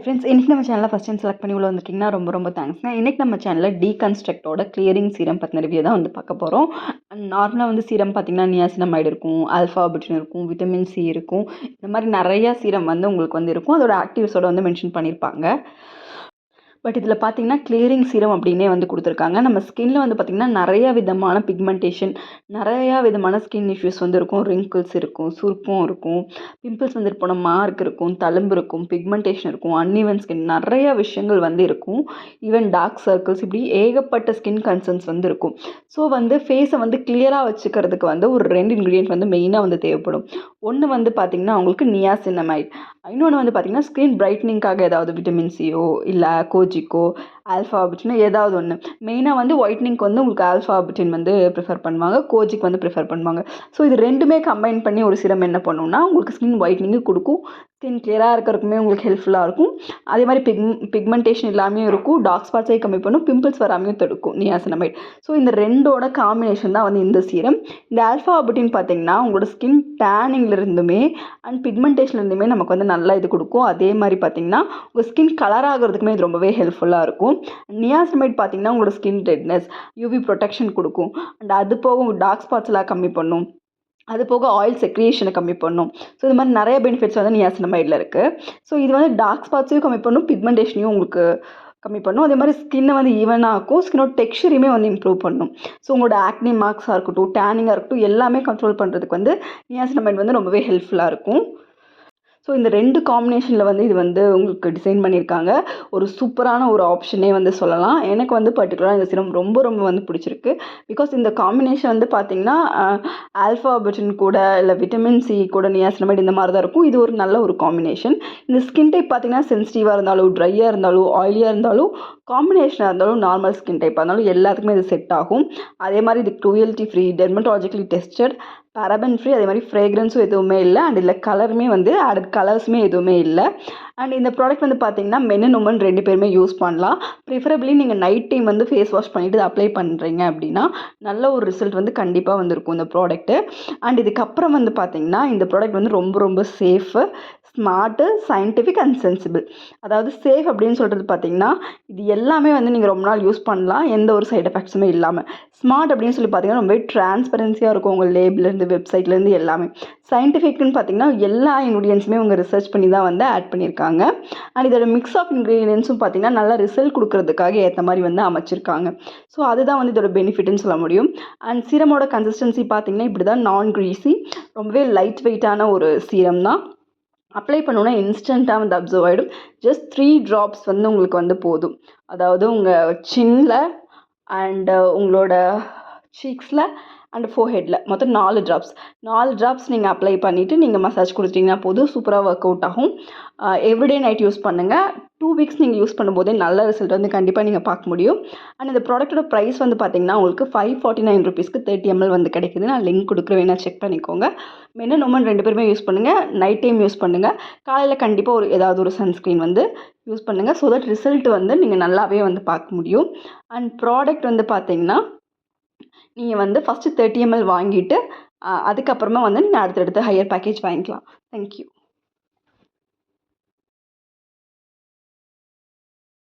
Hi friends, இன்றைக்கி நம்ம சேனலில் ஃபஸ்ட் டைம் செலக்ட் பண்ணி உள்ள வந்திருக்கீங்கன்னா ரொம்ப தேங்க்ஸ்ங்க. இன்றைக்கி நம்ம சேனலில் டீகன்ஸ்ட்ரக்டோட கிளியரிங் சீரம் பற்றின ரிவ்யூ தான் வந்து பார்க்க போகிறோம். நார்மலாக வந்து சீரம் பார்த்திங்கன்னா நியாசினமைடு இருக்கும், ஆல்ஃபா பியூட்டின் இருக்கும், விட்டமின் சி இருக்கும். இந்த மாதிரி நிறையா சீரம் வந்து உங்களுக்கு வந்து இருக்கும். அதோட ஆக்டிவ்ஸோட வந்து மென்ஷன் பண்ணியிருப்பாங்க. பட் இதில் பார்த்தீங்கன்னா கிளியரிங் சீரம் அப்படின்னே வந்து கொடுத்துருக்காங்க. நம்ம ஸ்கின்ல வந்து பார்த்திங்கன்னா நிறையா விதமான பிக்மெண்டேஷன், நிறையா விதமான ஸ்கின் இஷ்யூஸ் வந்து இருக்கும். ரிங்கிள்ஸ் இருக்கும், சுருக்கம் இருக்கும், பிம்பிள்ஸ் வந்துட்டு போனால் மார்க் இருக்கும், தழும்பு இருக்கும், பிக்மெண்டேஷன் இருக்கும், அன்இவன் ஸ்கின், நிறையா விஷயங்கள் வந்து இருக்கும். ஈவன் டார்க் சர்க்கிள்ஸ், இப்படி ஏகப்பட்ட ஸ்கின் கன்சர்ன்ஸ் வந்து இருக்கும். ஸோ வந்து ஃபேஸை வந்து கிளியராக வச்சுக்கிறதுக்கு வந்து ஒரு 2 இன்க்ரீடியன்ட் வந்து மெயினாக வந்து தேவைப்படும். ஒன்று வந்து பார்த்திங்கன்னா உங்களுக்கு நியாசினமைட், இன்னொன்று வந்து பார்த்திங்கன்னா ஸ்கின் பிரைட்னிங்காக ஏதாவது விட்டமின் சியோ இல்லை கோஜிக்கோ ஆல்ஃபா பியூட்டின் ஏதாவது ஒன்று. மெயினாக வந்து ஒயிட்னிங்க்கு வந்து உங்களுக்கு ஆல்ஃபா பியூட்டின் வந்து ப்ரிஃபர் பண்ணுவாங்க, கோஜிக் வந்து ப்ரிஃபர் பண்ணுவாங்க. ஸோ இது ரெண்டுமே கம்பைன் பண்ணி ஒரு சிரம் என்ன பண்ணுன்னா உங்களுக்கு ஸ்கின் ஒயிட்னிங்கு கொடுக்கும், ஸ்கின் கிளியராக இருக்கிறதுக்குமே உங்களுக்கு ஹெல்ப்ஃபுல்லாக இருக்கும். அதே மாதிரி பிக்மெண்டேஷன் இல்லாமையும் இருக்கும், டார்க் ஸ்பாட்ஸை கம்மி பண்ணும், பிம்பிள்ஸ் வராமையும் தடுக்கும் நியாசினமைட். ஸோ இந்த ரெண்டோட காம்பினேஷன் தான் வந்து இந்த சீரம். இந்த ஆல்ஃபா பியூட்டின் பார்த்திங்கன்னா உங்களோட ஸ்கின் டேனிங்லேருந்துமே அண்ட் பிக்மெண்டேஷன்லேருந்துமே நமக்கு வந்து நல்லா இது கொடுக்கும். அதே மாதிரி பார்த்திங்கன்னா உங்கள் ஸ்கின் கலர் ஆகிறதுக்குமே இது ரொம்பவே ஹெல்ப்ஃபுல்லாக இருக்கும். நியாசினமைட் பார்த்திங்கன்னா உங்களோட ஸ்கின் ரெட்னஸ், யூவி ப்ரொடெக்ஷன் கொடுக்கும். அண்ட் அது போக உங்கள் டார்க் ஸ்பாட்ஸ்லாம் கம்மி பண்ணும், அது போக ஆயில் செக்ரியேஷனை கம்மி பண்ணும். ஸோ இது மாதிரி நிறைய பெனிஃபிட்ஸ் வந்து நியாசினமைடில் இருக்குது. ஸோ இது வந்து டார்க் ஸ்பாட்ஸையும் கம்மி பண்ணும், பிக்மெண்டேஷனையும் உங்களுக்கு கம்மி பண்ணும். அதே மாதிரி ஸ்கின்னை வந்து ஈவனாக ஆக்கும், ஸ்கின்னோட டெக்ஸ்சரையுமே வந்து இம்ப்ரூவ் பண்ணும். ஸோ உங்களோட ஆக்னி மார்க்ஸாக இருக்கட்டும், டேனிங்காக இருக்கட்டும், எல்லாமே கண்ட்ரோல் பண்ணுறதுக்கு வந்து நியாசினமைட் வந்து ரொம்பவே ஹெல்ப்ஃபுல்லாக இருக்கும். ஸோ இந்த 2 காம்பினேஷனில் வந்து இது வந்து உங்களுக்கு டிசைன் பண்ணியிருக்காங்க. ஒரு சூப்பரான ஒரு ஆப்ஷனே வந்து சொல்லலாம். எனக்கு வந்து பர்டிகுலராக இந்த சீரம் ரொம்ப வந்து பிடிச்சிருக்கு. பிகாஸ் இந்த காம்பினேஷன் வந்து பார்த்திங்கன்னா ஆல்ஃபா பியூட்டின் கூட இல்லை விட்டமின் சி கூட நியாசினமைட் இந்த மாதிரி தான் இருக்கும். இது ஒரு நல்ல ஒரு காம்பினேஷன். இந்த ஸ்கின் டைப் பார்த்திங்கன்னா சென்சிட்டிவாக இருந்தாலும், ட்ரையாக இருந்தாலும், ஆயிலியாக இருந்தாலும், காம்பினேஷனாக இருந்தாலும், நார்மல் ஸ்கின் டைப்பாக இருந்தாலும் எல்லாத்துக்குமே இது செட் ஆகும். அதே மாதிரி இது cruelty free, dermatologically tested, paraben free, அதே மாதிரி ஃப்ரேக்ரன்ஸும் எதுவுமே இல்லை. அண்ட் இதில் கலருமே வந்து ஆடட் கலர்ஸுமே எதுவுமே இல்லை. அண்ட் இந்த ப்ராடக்ட் வந்து பார்த்திங்கன்னா மென் அண்ட் உமன் 2 பேருமே யூஸ் பண்ணலாம். ப்ரிஃபரபிளி நீங்கள் நைட் டைம் வந்து ஃபேஸ் வாஷ் பண்ணிவிட்டு இதை அப்ளை பண்ணுறீங்க அப்படின்னா நல்ல ஒரு ரிசல்ட் வந்து கண்டிப்பாக வந்துருக்கும் இந்த ப்ராடக்ட்டு. அண்ட் இதுக்கப்புறம் வந்து பார்த்திங்கன்னா இந்த ப்ராடக்ட் வந்து ரொம்ப safe, smart, scientific and sensible. அதாவது சேஃப் அப்படின்னு சொல்கிறது பார்த்திங்கன்னா இது எல்லாமே வந்து நீங்கள் ரொம்ப நாள் யூஸ் பண்ணலாம், எந்த ஒரு சைட் எஃபெக்ட்ஸுமே இல்லாமல். ஸ்மார்ட் அப்படின்னு சொல்லி பார்த்திங்கன்னா ரொம்பவே டிரான்ஸ்பரன்சியாக இருக்கும் உங்கள் லேபிள்லேருந்து, வெப்சைட்லேருந்து எல்லாமே. சயின்டிஃபிக்னு பார்த்திங்கன்னா எல்லா இன்க்ரீடியன்ஸுமே உங்கள் ரிசர்ச் பண்ணி தான் வந்து ஆட் பண்ணியிருக்காங்க. அண்ட் இதோட மிக்ஸ் ஆஃப் இன்க்ரீடியன்ஸும் பார்த்திங்கன்னா நல்லா ரிசல்ட் கொடுக்கறதுக்காக ஏற்ற மாதிரி வந்து அமைச்சிருக்காங்க. ஸோ அதுதான் வந்து இதோட பெனிஃபிட்னு சொல்ல முடியும். அண்ட் சீரமோட கன்சிஸ்டன்சி பார்த்திங்கன்னா இப்படி தான், நான் க்ரீஸி, ரொம்பவே லைட் வெயிட்டான ஒரு சீரம் தான். அப்ளை பண்ணோன்னா இன்ஸ்டண்ட்டாக வந்து அப்சர்வ் ஆகிடும். ஜஸ்ட் 3 ட்ராப்ஸ் வந்து உங்களுக்கு வந்து போதும். அதாவது உங்கள் சின்னில் அண்டு உங்களோட சீக்ஸில் அண்ட் ஃபோர்ஹெட்டில் மொத்தம் 4 ட்ராப்ஸ் நீங்கள் அப்ளை பண்ணிவிட்டு நீங்கள் மசாஜ் கொடுத்துட்டிங்கன்னா போதும். சூப்பராக ஒர்க் அவுட் ஆகும். எவ்ரிடே நைட் யூஸ் பண்ணுங்கள். 2 வீக்ஸ் நீங்கள் யூஸ் பண்ணும்போதே நல்ல ரிசல்ட் வந்து கண்டிப்பாக நீங்கள் பார்க்க முடியும். அண்ட் இந்த ப்ராடக்ட்டோட ப்ரைஸ் வந்து பார்த்திங்கன்னா உங்களுக்கு 549 ருபீஸ்க்கு 30 ml வந்து கிடைக்குது. நான் லிங்க் கொடுக்குறேன், வேணால் செக் பண்ணிக்கோங்க. மென் அண்ட் உமன் 2 பேருமே யூஸ் பண்ணுங்கள். நைட் டைம் யூஸ் பண்ணுங்கள். காலையில் கண்டிப்பாக ஏதாவது ஒரு சன்ஸ்க்ரீன் வந்து யூஸ் பண்ணுங்கள். ஸோ தட் ரிசல்ட் வந்து நீங்கள் நல்லாவே வந்து பார்க்க முடியும். அண்ட் ப்ராடக்ட் வந்து பார்த்திங்கன்னா நீங்கள் வந்து ஃபஸ்ட்டு 30 ml வாங்கிட்டு அதுக்கப்புறமா வந்து நீங்கள் அடுத்தடுத்து ஹையர் பேக்கேஜ் வாங்கிக்கலாம். தேங்க்யூ.